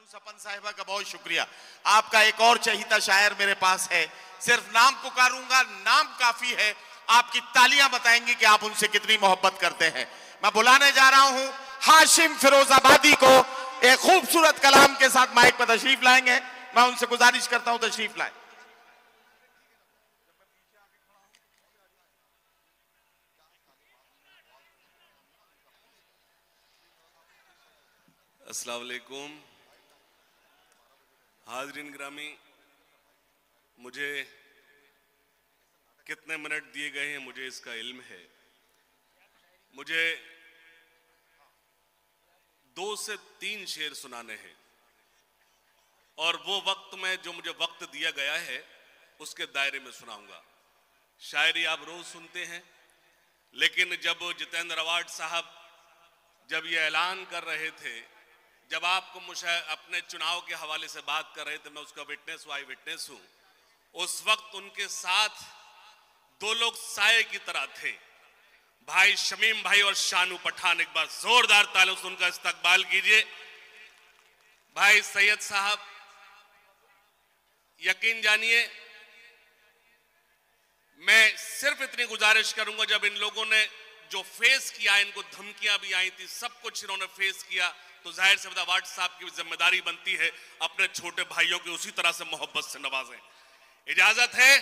खाटू सपन साहिबा का बहुत शुक्रिया। आपका एक और चहीता शायर मेरे पास है, सिर्फ नाम पुकारूंगा, नाम काफी है, आपकी तालियां बताएंगी कि आप उनसे कितनी मोहब्बत करते हैं। मैं बुलाने जा रहा हूं हाशिम फिरोजाबादी को, एक खूबसूरत कलाम के साथ माइक पर तशरीफ लाएंगे। मैं उनसे गुजारिश करता हूं तशरीफ लाएं। अस्सलाम वालेकुम, हाज़रीन ग्रामी, मुझे कितने मिनट दिए गए हैं मुझे इसका इल्म है। मुझे 2 से 3 शेर सुनाने हैं और वो वक्त में जो मुझे वक्त दिया गया है उसके दायरे में सुनाऊंगा। शायरी आप रोज सुनते हैं, लेकिन जब जितेंद्र अवार्ड साहब जब ये ऐलान कर रहे थे, जब आपको अपने चुनाव के हवाले से बात कर रहे थे, मैं उसका विटनेस आई विटनेस हूं। उस वक्त उनके साथ 2 लोग साये की तरह थे, भाई शमीम भाई और शानू पठान। एक बार जोरदार तालियों से उनका इस्तकबाल कीजिए। भाई सैयद साहब, यकीन जानिए मैं सिर्फ इतनी गुजारिश करूंगा, जब इन लोगों ने जो फेस किया, इनको धमकियां भी आई थी, सब कुछ इन्होंने फेस किया, तो जाहिर से अवार्ड साहब की जिम्मेदारी बनती है अपने छोटे भाइयों की उसी तरह से मोहब्बत से नवाजें। इजाजत है,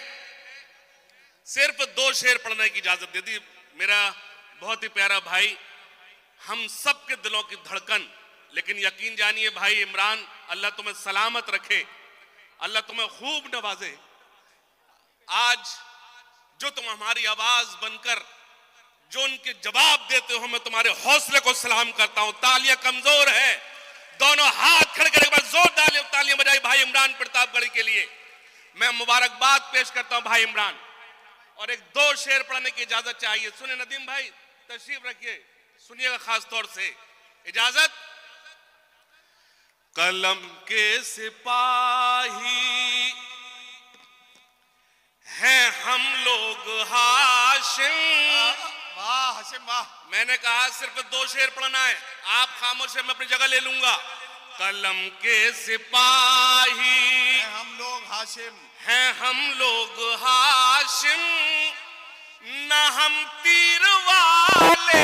सिर्फ 2 शेर पढ़ने की इजाजत दे दी। मेरा बहुत ही प्यारा भाई, हम सब के दिलों की धड़कन, लेकिन यकीन जानिए भाई इमरान, अल्लाह तुम्हें सलामत रखे, अल्लाह तुम्हें खूब नवाजे। आज जो तुम हमारी आवाज बनकर जो उनके जवाब देते हो, मैं तुम्हारे हौसले को सलाम करता हूं। तालियां कमजोर है, दोनों हाथ खड़े करके जोरदार तालियां बजाई भाई इमरान प्रतापगढ़ी के लिए। मैं मुबारकबाद पेश करता हूं भाई इमरान, और एक 2 शेर पढ़ने की इजाजत चाहिए। सुने नदीम भाई, तशरीफ रखिए, सुनिएगा खास तौर से। इजाजत। कलम के सिपाही हैं हम लोग हाशिम। वाह हाशिम वाह। मैंने कहा सिर्फ 2 शेर पढ़ना है, आप खामोश है, मैं अपनी जगह ले लूंगा। कलम के सिपाही हैं हम लोग हाशिम, हैं हम लोग हाशिम, न हम तीर वाले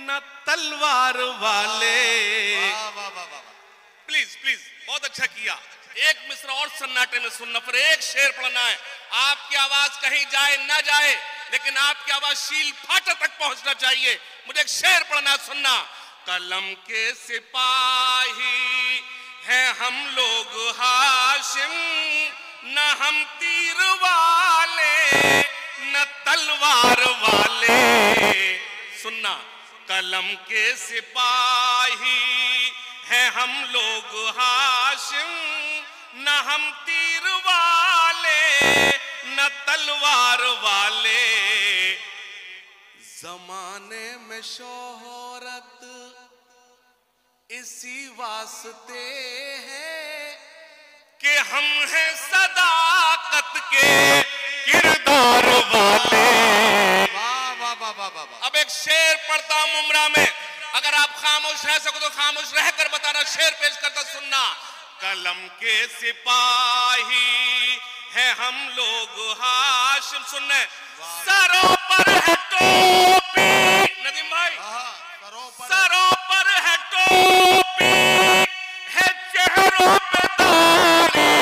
न तलवार वाले। वाह वाह वाह वाह। प्लीज प्लीज, बहुत अच्छा किया। एक मिसरा और सन्नाटे में सुनना, फिर एक शेर पढ़ना है। आपकी आवाज कहीं जाए ना जाए, लेकिन आपकी आवाज शील फाटा तक पहुंचना चाहिए। मुझे एक शेर पढ़ना, सुनना। कलम के सिपाही हैं हम लोग हाशिम, न हम तीर वाले न तलवार वाले। सुनना, कलम के सिपाही हैं हम लोग हाशिम, न हम तीर वाले न तलवार वाले। जमाने में शोहरत इसी वास्ते है कि हम हैं सदाकत के किरदार वाले। वाह वाह वाह वाह वाह। अब एक शेर पढ़ता हूं मुमरा में, अगर आप खामोश रह सको तो खामोश रहकर बताना। शेर पेश करता, सुनना। कलम के सिपाही हैं हम लोग हाशिम, सुनने। सरों पर है टोपी, नदीम भाई, सरों पर है टोपी, है चेहरों पे दाढ़ी,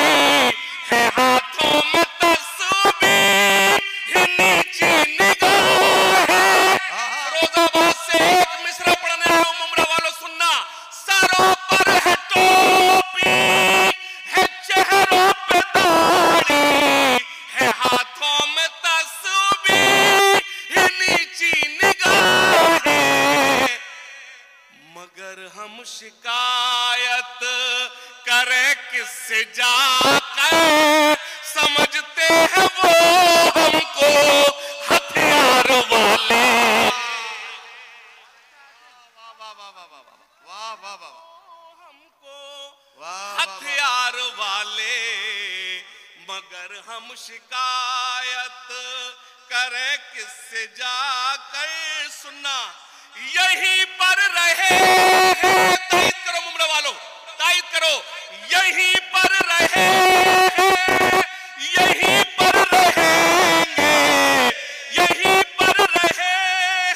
है हाथों में तस्बीह, नीची निगाह है। फिरोजाबाद से एक मिसरा पढ़ने आओ मुमरा वालों, सुनना। सरों पर है टोपी, है चेहरों पे दाढ़ी, है हाथों में तस्बीह, नीची निगाह है। मगर हम शिकायत करें किससे जाकर, समझते हैं वो हमको हथियार वाले। हथियार वाले, मगर हम शिकायत करें किससे जाकर। सुनना, यहीं पर रहे हैं। तायद करो मुमरा वालों, तायद करो, यहीं पर रहे, यहीं पर रहेंगे, यहीं पर रहे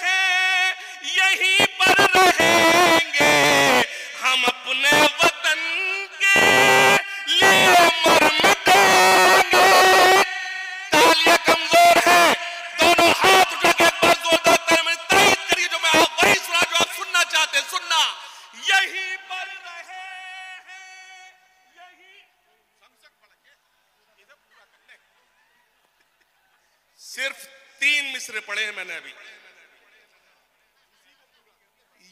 हैं, यहीं पर रहेंगे, हम अपने वतन के लिए मर मिटेंगे। तालियां कमजोर है, दोनों हाथ उठा के एक बार जोरदार तारीफ करिए जो मैं आप वही सुना जो आप सुनना चाहते हैं। सुनना, यहीं पर रहे हैं, यहीं सिर्फ 3 मिसरे पढ़े हैं मैंने अभी।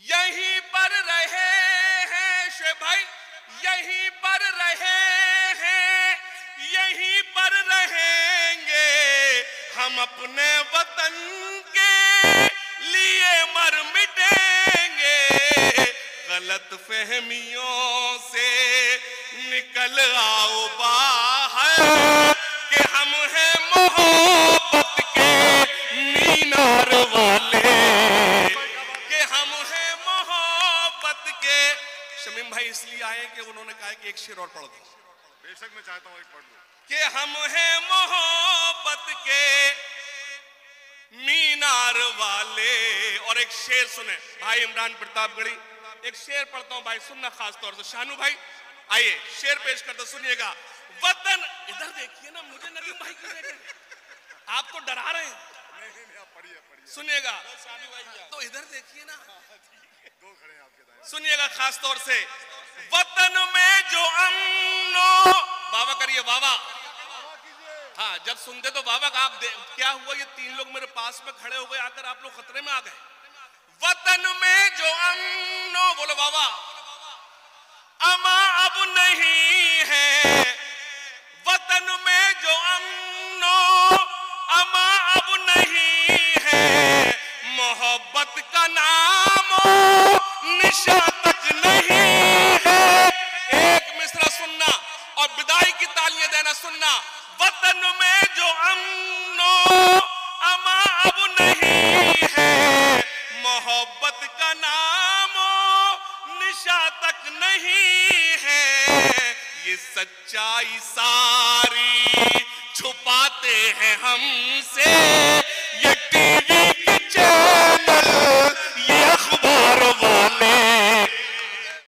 यहीं पर रहे हैं शेख भाई, यहीं पर रहे हैं, यहीं पर रहेंगे, हम अपने वतन के लिए मर मिटेंगे। गलत फहमियों से निकल आओ बाहर कि हम हैं मोहब्बत के मीनार वाले, कि हम हैं मोहब्बत के। शमीम भाई इसलिए आए कि उन्होंने कहा कि एक शेर और पढ़ दो। बेशक मैं चाहता हूं एक पढ़ लूं कि हम हैं मोहब्बत के मीनार वाले। और एक शेर सुने भाई इमरान प्रतापगढ़ी, एक शेर पढ़ता हूं भाई, सुनना खास तौर से। शानू भाई आइए शेर पेश करते सुनिएगा। वतन, इधर देखिए ना, मुझे नदीम भाई क्यों देख रहे हैं? आप तो डरा रहे हैं। नहीं आप पढ़िए सुनिएगा तो इधर देखिए ना, दो खड़े हैं आपके दाएं। सुनिएगा खास तौर से। वतन में जो अमनो, बाबा करिए बाबा। हाँ जब सुनते तो बाबा का आप क्या हुआ, ये 3 लोग मेरे पास में खड़े हो गए, आकर आप लोग खतरे में आ गए। वतन में जो अमनो, बोलो बाबा, अमा अब नहीं है। वतन में जो अमनो अमा अब नहीं है, मोहब्बत का नामो निशा तक नहीं है। एक मिसरा सुनना और विदाई की तालियां देना। सुनना, वतन में जो अमनो अमा अब नहीं है, मोहब्बत का नामो निशा तक नहीं है। ये सच्चाई सारी छुपाते हैं हमसे, ये टीवी